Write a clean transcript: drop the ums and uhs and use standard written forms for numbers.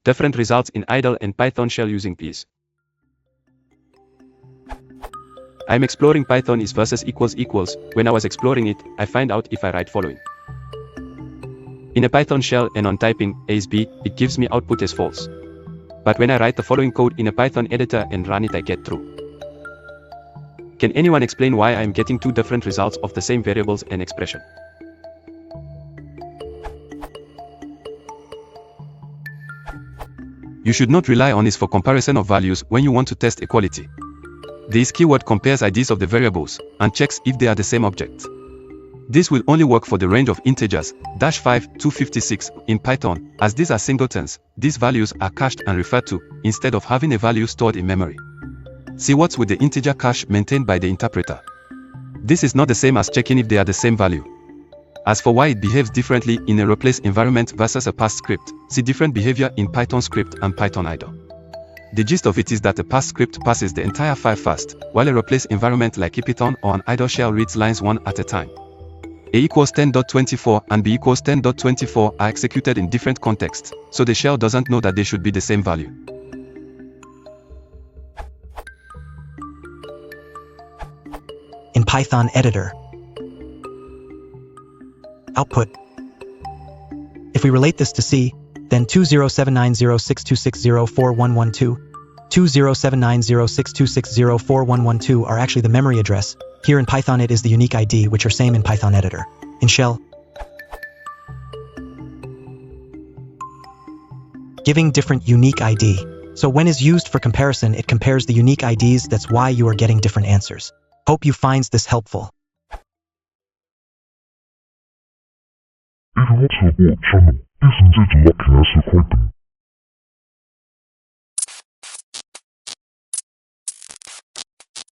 different results in idle and Python shell using these. I'm exploring Python is versus equals equals. When I was exploring it, I find out if I write following in a Python shell and on typing A is B, it gives me output as false. But when I write the following code in a Python editor and run it, I get true. Can anyone explain why I'm getting two different results of the same variables and expression? You should not rely on this for comparison of values when you want to test equality. This keyword compares IDs of the variables and checks if they are the same object. This will only work for the range of integers -5 to 56 in Python, as these are singletons. These values are cached and referred to, instead of having a value stored in memory. See what's with the integer cache maintained by the interpreter. This is not the same as checking if they are the same value. As for why it behaves differently in a replace environment versus a pass script, see different behavior in Python script and Python idle. The gist of it is that a pass script passes the entire file fast, while a replace environment like Ipython or an idle shell reads lines one at a time. A equals 10.24 and B equals 10.24 are executed in different contexts, so the shell doesn't know that they should be the same value. In Python editor, output. If we relate this to C, then 20790626041112, 20790626041112 are actually the memory address. Here in Python it is the unique ID, which are same in Python editor. In shell, giving different unique ID. So when is used for comparison, it compares the unique IDs. That's why you are getting different answers. Hope you finds this helpful. 이런 것을 뭐 저는 이승제주 마켓에서 볼 때